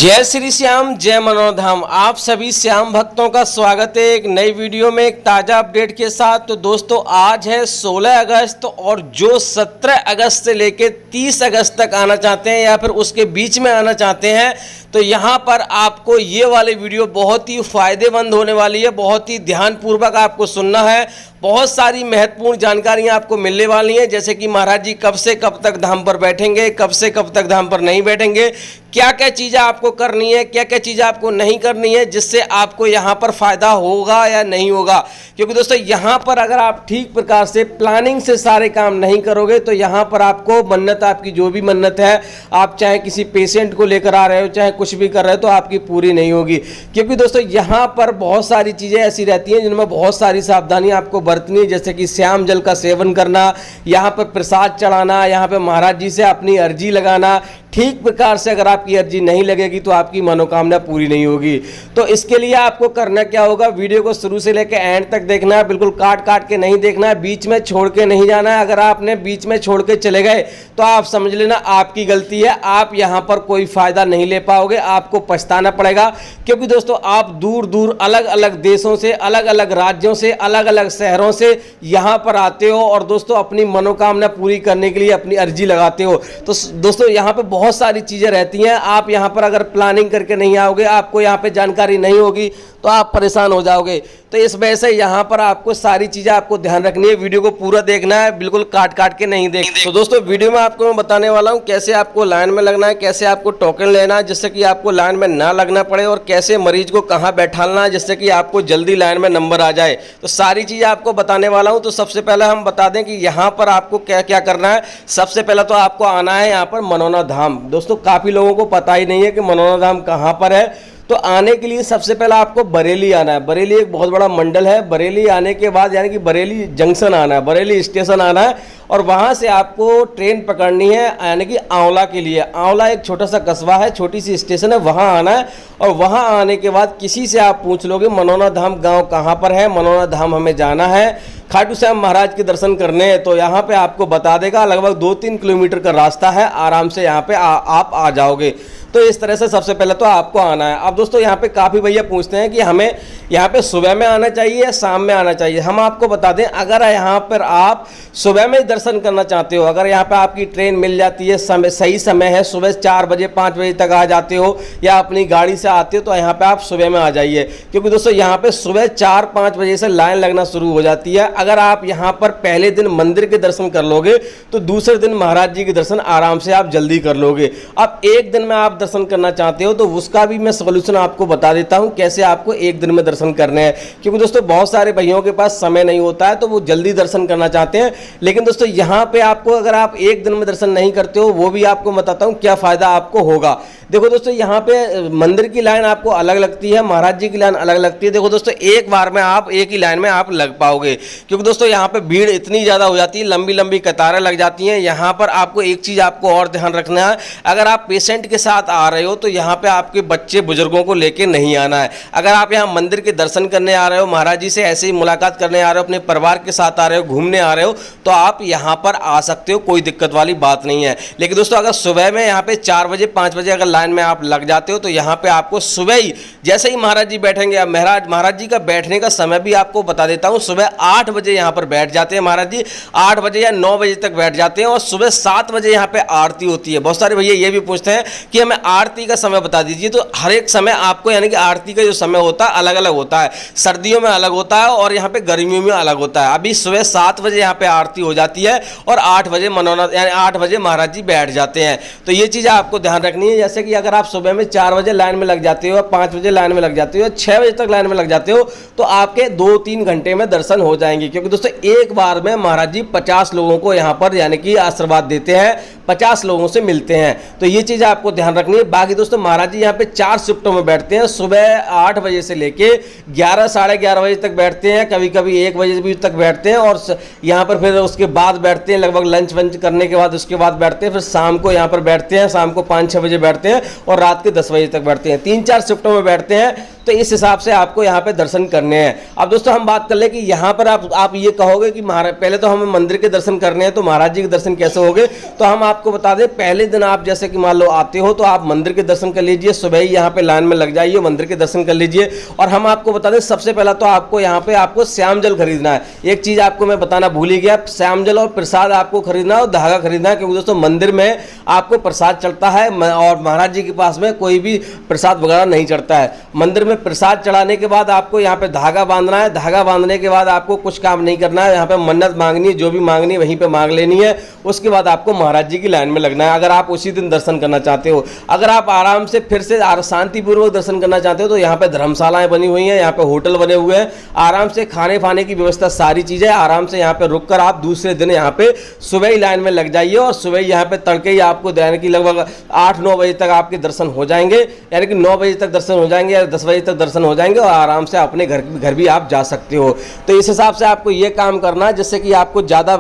जय श्री श्याम, जय मनोधाम। आप सभी श्याम भक्तों का स्वागत है एक नई वीडियो में एक ताज़ा अपडेट के साथ। तो दोस्तों आज है 16 अगस्त और जो 17 अगस्त से लेकर 30 अगस्त तक आना चाहते हैं या फिर उसके बीच में आना चाहते हैं तो यहाँ पर आपको ये वाली वीडियो बहुत ही फ़ायदेमंद होने वाली है। बहुत ही ध्यानपूर्वक आपको सुनना है। बहुत सारी महत्वपूर्ण जानकारियाँ आपको मिलने वाली हैं, जैसे कि महाराज जी कब से कब तक धाम पर बैठेंगे, कब से कब तक धाम पर नहीं बैठेंगे, क्या क्या चीज़ें आपको करनी है, क्या क्या चीज़ें आपको नहीं करनी है, जिससे आपको यहाँ पर फ़ायदा होगा या नहीं होगा। क्योंकि दोस्तों यहाँ पर अगर आप ठीक प्रकार से प्लानिंग से सारे काम नहीं करोगे तो यहाँ पर आपको मन्नत, आपकी जो भी मन्नत है, आप चाहे किसी पेशेंट को लेकर आ रहे हो, चाहे कुछ भी कर रहे हो, तो आपकी पूरी नहीं होगी। क्योंकि दोस्तों यहाँ पर बहुत सारी चीज़ें ऐसी रहती हैं जिनमें बहुत सारी सावधानियाँ आपको बरतनी है, जैसे कि श्याम जल का सेवन करना, यहाँ पर प्रसाद चढ़ाना, यहाँ पर महाराज जी से अपनी अर्जी लगाना। ठीक प्रकार से अगर आपकी अर्जी नहीं लगेगी तो आपकी मनोकामना पूरी नहीं होगी। तो इसके लिए आपको करना क्या होगा, वीडियो को शुरू से लेकर एंड तक देखना है, बिल्कुल काट काट के नहीं देखना है, बीच में छोड़ के नहीं जाना है। अगर आपने बीच में छोड़ के चले गए तो आप समझ लेना आपकी गलती है, आप यहाँ पर कोई फायदा नहीं ले पाओगे, आपको पछताना पड़ेगा। क्योंकि दोस्तों आप दूर दूर अलग अलग देशों से, अलग अलग राज्यों से, अलग अलग शहरों से यहाँ पर आते हो और दोस्तों अपनी मनोकामना पूरी करने के लिए अपनी अर्जी लगाते हो। तो दोस्तों यहाँ पे बहुत सारी चीजें रहती हैं। आप यहाँ पर अगर प्लानिंग करके नहीं आओगे, आपको यहाँ पे जानकारी नहीं होगी तो आप परेशान हो जाओगे। तो इस वजह से यहाँ पर आपको सारी चीज़ें आपको ध्यान रखनी है, वीडियो को पूरा देखना है, बिल्कुल काट काट के नहीं देखना। तो दोस्तों वीडियो में आपको मैं बताने वाला हूँ कैसे आपको लाइन में लगना है, कैसे आपको टोकन लेना है जिससे कि आपको लाइन में ना लगना पड़े, और कैसे मरीज को कहाँ बैठाना है जिससे कि आपको जल्दी लाइन में नंबर आ जाए। तो सारी चीज़ें आपको बताने वाला हूँ। तो सबसे पहले हम बता दें कि यहाँ पर आपको क्या क्या करना है। सबसे पहले तो आपको आना है यहाँ पर मनोना धाम। दोस्तों काफ़ी लोगों को पता ही नहीं है कि मनोना धाम कहाँ पर है। तो आने के लिए सबसे पहले आपको बरेली आना है। बरेली एक बहुत बड़ा मंडल है। बरेली आने के बाद यानी कि बरेली जंक्शन आना है, बरेली स्टेशन आना है, और वहाँ से आपको ट्रेन पकड़नी है यानी कि आंवला के लिए। आंवला एक छोटा सा कस्बा है, छोटी सी स्टेशन है, वहाँ आना है। और वहाँ आने के बाद किसी से आप पूछ लोगे मनोना धाम गाँव कहाँ पर है, मनोना धाम हमें जाना है, खाटू श्याम महाराज के दर्शन करने हैं, तो यहाँ पे आपको बता देगा। लगभग 2-3 किलोमीटर का रास्ता है, आराम से यहाँ पे आप आ जाओगे। तो इस तरह से सबसे पहले तो आपको आना है। अब दोस्तों यहाँ पे काफ़ी भैया पूछते हैं कि हमें यहाँ पे सुबह में आना चाहिए या शाम में आना चाहिए। हम आपको बता दें, अगर यहाँ पर आप सुबह में दर्शन करना चाहते हो, अगर यहाँ पे आपकी ट्रेन मिल जाती है, समय सही समय है, सुबह 4 बजे 5 बजे तक आ जाते हो या अपनी गाड़ी से आते हो, तो यहाँ पर आप सुबह में आ जाइए। क्योंकि दोस्तों यहाँ पर सुबह 4-5 बजे से लाइन लगना शुरू हो जाती है। अगर आप यहाँ पर पहले दिन मंदिर के दर्शन कर लोगे तो दूसरे दिन महाराज जी के दर्शन आराम से आप जल्दी कर लोगे। अब एक दिन में आप दर्शन करना चाहते हो तो उसका भी मैं सॉल्यूशन आपको बता देता हूं, कैसे आपको एक दिन में दर्शन करने हैं। क्योंकि दोस्तों बहुत सारे भाइयों के पास समय नहीं होता है तो वो जल्दी दर्शन करना चाहते हैं। लेकिन दोस्तों यहाँ पे आपको, अगर आप एक दिन में दर्शन नहीं करते हो, वो भी आपको बताता हूँ क्या फायदा आपको होगा। देखो दोस्तों यहाँ पे मंदिर की लाइन आपको अलग लगती है, महाराज जी की लाइन अलग लगती है। देखो दोस्तों एक बार में आप एक ही लाइन में आप लग पाओगे, क्योंकि दोस्तों यहाँ पे भीड़ इतनी ज़्यादा हो जाती है, लंबी लंबी कतारें लग जाती हैं। यहाँ पर आपको एक चीज़ आपको और ध्यान रखना है, अगर आप पेशेंट के साथ आ रहे हो तो यहाँ पे आपके बच्चे बुजुर्गों को लेके नहीं आना है। अगर आप यहाँ मंदिर के दर्शन करने आ रहे हो, महाराज जी से ऐसे ही मुलाकात करने आ रहे हो, अपने परिवार के साथ आ रहे हो, घूमने आ रहे हो, तो आप यहाँ पर आ सकते हो, कोई दिक्कत वाली बात नहीं है। लेकिन दोस्तों अगर सुबह में यहाँ पे 4 बजे 5 बजे अगर लाइन में आप लग जाते हो तो यहाँ पे आपको सुबह ही जैसे ही महाराज जी बैठेंगे, महाराज जी का बैठने का समय भी आपको बता देता हूँ। सुबह 8 बजे यहाँ पर बैठ जाते हैं महाराज जी, 8 बजे या 9 बजे तक बैठ जाते हैं, और सुबह 7 बजे यहाँ पे आरती होती है। बहुत सारे भैया ये भी पूछते हैं कि हमें आरती का समय बता दीजिए। तो हर एक समय आपको यानी कि आरती का जो समय होता है अलग अलग होता है, सर्दियों में अलग होता है और यहाँ पे गर्मियों में अलग होता है। अभी सुबह 7 बजे यहाँ पे आरती हो जाती है और 8 बजे मनोना यानी 8 बजे महाराज जी बैठ जाते हैं। तो ये चीज़ आपको ध्यान रखनी है। जैसे कि अगर आप सुबह में 4 बजे लाइन में लग जाते हो, 5 बजे लाइन में लग जाते हो, 6 बजे तक लाइन में लग जाते हो, तो आपके 2-3 घंटे में दर्शन हो जाएंगे। क्योंकि दोस्तों एक बार में महाराज जी 50 लोगों को यहाँ पर यानी कि आशीर्वाद देते हैं, 50 लोगों से मिलते हैं। तो ये चीज़ आपको ध्यान रखनी है। बाकी दोस्तों महाराज जी यहाँ पे 4 शिफ्टों में बैठते हैं, सुबह 8 बजे से लेके 11 साढ़े 11 बजे तक बैठते हैं, कभी कभी 1 बजे भी तक बैठते हैं, और यहाँ पर फिर उसके बाद बैठते हैं, लगभग लंच वंच करने के बाद उसके बाद बैठते हैं, फिर शाम को यहाँ पर बैठते हैं, शाम को 5-6 बजे बैठते हैं और रात के 10 बजे तक बैठते हैं। 3-4 शिफ्टों में बैठते हैं। तो इस हिसाब से आपको यहाँ पे दर्शन करने हैं। अब दोस्तों हम बात कर ले कि यहाँ पर आप ये कहोगे कि महाराज पहले तो हमें मंदिर के दर्शन करने हैं, तो महाराज जी के दर्शन कैसे होंगे, तो हम आपको बता दें पहले दिन आप जैसे कि मान लो आते हो तो आप मंदिर के दर्शन कर लीजिए, सुबह ही यहाँ पे लाइन में लग जाइए, मंदिर के दर्शन कर लीजिए। और हम आपको बता दें सबसे पहला तो आपको यहाँ पे आपको श्याम जल खरीदना है। एक चीज आपको मैं बताना भूल ही गया, श्याम जल और प्रसाद आपको खरीदना है और धागा खरीदना है, क्योंकि दोस्तों मंदिर में आपको प्रसाद चढ़ता है और महाराज जी के पास में कोई भी प्रसाद वगैरह नहीं चढ़ता है। मंदिर में प्रसाद चढ़ाने के बाद आपको यहाँ पे धागा बांधना है, धागा बांधने के बाद आपको कुछ काम नहीं करना है, यहाँ पे मन्नत मांगनी है, जो भी मांगनी है वहीं पे मांग लेनी है। उसके बाद आपको महाराज जी की लाइन में लगना है, अगर आप उसी दिन दर्शन करना चाहते हो। अगर आप आराम से फिर से शांतिपूर्वक दर्शन करना चाहते हो तो यहाँ पे धर्मशालाएं बनी हुई हैं, यहाँ पे होटल बने हुए हैं, आराम से खाने पाने की व्यवस्था सारी चीजें, आराम से यहाँ पे रुककर आप दूसरे दिन यहाँ पे सुबह ही लाइन में लग जाइए और सुबह ही यहाँ पे तड़के ही आपको यानी कि लगभग 8-9 बजे तक आपके दर्शन हो जाएंगे, यानी कि 9 बजे तक दर्शन हो जाएंगे या 10 बजे तक दर्शन हो जाएंगे और आराम से अपने घर भी आप जा सकते हो। तो इस हिसाब से आपको ये काम करना है जिससे कि आपको ज़्यादा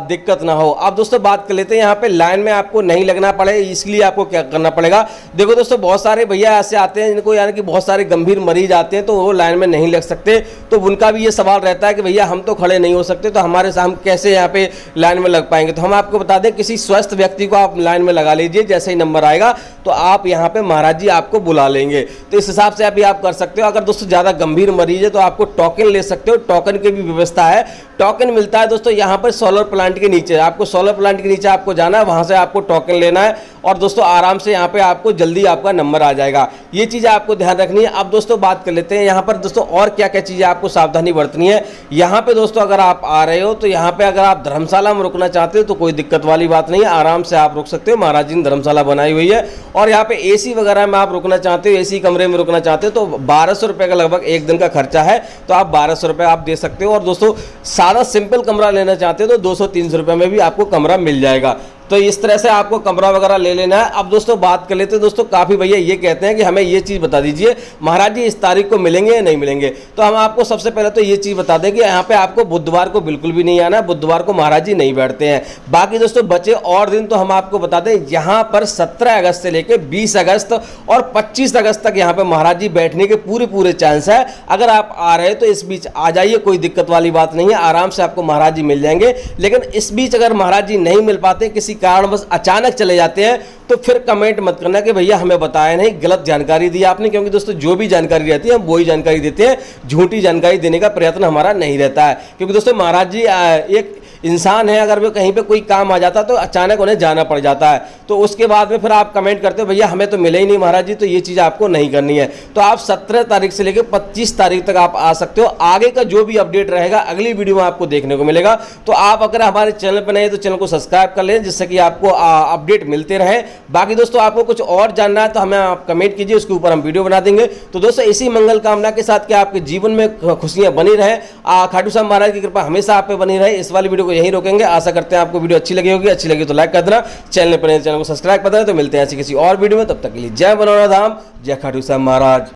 दिक्कत ना हो। अब दोस्तों बात कर लेते हैं यहाँ पे लाइन में आपको नहीं लगना पड़े, इसलिए आपको क्या करना पड़ेगा। देखो दोस्तों बहुत सारे भैया ऐसे आते हैं जिनको यानी कि बहुत सारे गंभीर मरीज आते हैं तो वो लाइन में नहीं लग सकते, तो उनका भी ये सवाल रहता है कि भैया हम तो खड़े नहीं हो सकते, तो हमारे हम कैसे यहाँ पे लाइन में लग पाएंगे। तो हम आपको बता दें किसी स्वस्थ व्यक्ति को आप लाइन में लगा लीजिए, जैसे ही नंबर आएगा तो आप यहाँ पे महाराज जी आपको बुला लेंगे। तो इस हिसाब से आप कर सकते हो। अगर दोस्तों ज़्यादा गंभीर मरीज है तो आपको टोकन ले सकते हो, टोकन की भी व्यवस्था है। टोकन मिलता है दोस्तों यहाँ पर सोलर प्लांट के नीचे, आपको सोलर प्लांट के नीचे आपको जाना है, वहाँ से आपको टोकन लेना है और दोस्तों आराम से यहाँ पे आपको जल्दी आपका नंबर आ जाएगा। ये चीज़ें आपको ध्यान रखनी है। अब दोस्तों बात कर लेते हैं यहाँ पर दोस्तों और क्या क्या चीज़ें आपको सावधानी बरतनी है। यहाँ पे दोस्तों अगर आप आ रहे हो तो यहाँ पे अगर आप धर्मशाला में रुकना चाहते हो तो कोई दिक्कत वाली बात नहीं है, आराम से आप रुक सकते हो। महाराज जी ने धर्मशाला बनाई हुई है और यहाँ पे एसी वगैरह में आप रुकना चाहते हो, एसी कमरे में रुकना चाहते हो तो 1200 रुपये का लगभग एक दिन का खर्चा है, तो आप 1200 रुपये आप दे सकते हो। और दोस्तों सादा सिंपल कमरा लेना चाहते हो तो 200-300 रुपये में भी आपको कमरा मिल जाएगा। तो इस तरह से आपको कमरा वगैरह ले लेना है। अब दोस्तों बात कर लेते हैं, दोस्तों काफ़ी भैया ये कहते हैं कि हमें ये चीज़ बता दीजिए महाराज जी इस तारीख को मिलेंगे या नहीं मिलेंगे। तो हम आपको सबसे पहले तो ये चीज़ बता दें कि यहाँ पे आपको बुधवार को बिल्कुल भी नहीं आना है, बुधवार को महाराज जी नहीं बैठते हैं। बाकी दोस्तों बचे और दिन तो हम आपको बता दें यहाँ पर 17 अगस्त से लेकर 20 अगस्त और 25 अगस्त तक यहाँ पर महाराज जी बैठने के पूरे चांस है। अगर आप आ रहे तो इस बीच आ जाइए, कोई दिक्कत वाली बात नहीं है, आराम से आपको महाराज जी मिल जाएंगे। लेकिन इस बीच अगर महाराज जी नहीं मिल पाते, किसी कारण बस अचानक चले जाते हैं, तो फिर कमेंट मत करना कि भैया हमें बताया नहीं, गलत जानकारी दी आपने, क्योंकि दोस्तों जो भी जानकारी रहती है हम वही जानकारी देते हैं, झूठी जानकारी देने का प्रयत्न हमारा नहीं रहता है। क्योंकि दोस्तों महाराज जी एक इंसान है, अगर वो कहीं पे कोई काम आ जाता तो अचानक उन्हें जाना पड़ जाता है, तो उसके बाद में फिर आप कमेंट करते हो भैया हमें तो मिले ही नहीं महाराज जी, तो ये चीज़ आपको नहीं करनी है। तो आप 17 तारीख से लेकर 25 तारीख तक आप आ सकते हो। आगे का जो भी अपडेट रहेगा अगली वीडियो में आपको देखने को मिलेगा। तो आप अगर हमारे चैनल पर नए तो चैनल को सब्सक्राइब कर लें, जिससे कि आपको अपडेट मिलते रहे। बाकी दोस्तों आपको कुछ और जानना है तो हमें आप कमेंट कीजिए, उसके ऊपर हम वीडियो बना देंगे। तो दोस्तों इसी मंगल कामना के साथ कि आपके जीवन में खुशियां बनी रहे, खाटू श्याम महाराज की कृपा हमेशा आप पे बनी रहे, इस वाली वीडियो को यहीं रोकेंगे। आशा करते हैं आपको वीडियो अच्छी लगी होगी, अच्छी लगी तो लाइक कर देना, चैनल पर चैनल को सब्सक्राइब कर देना। तो मिलते हैं ऐसी किसी और वीडियो में, तब तक के लिए जय बनौरा धाम, जय खाटू श्याम महाराज।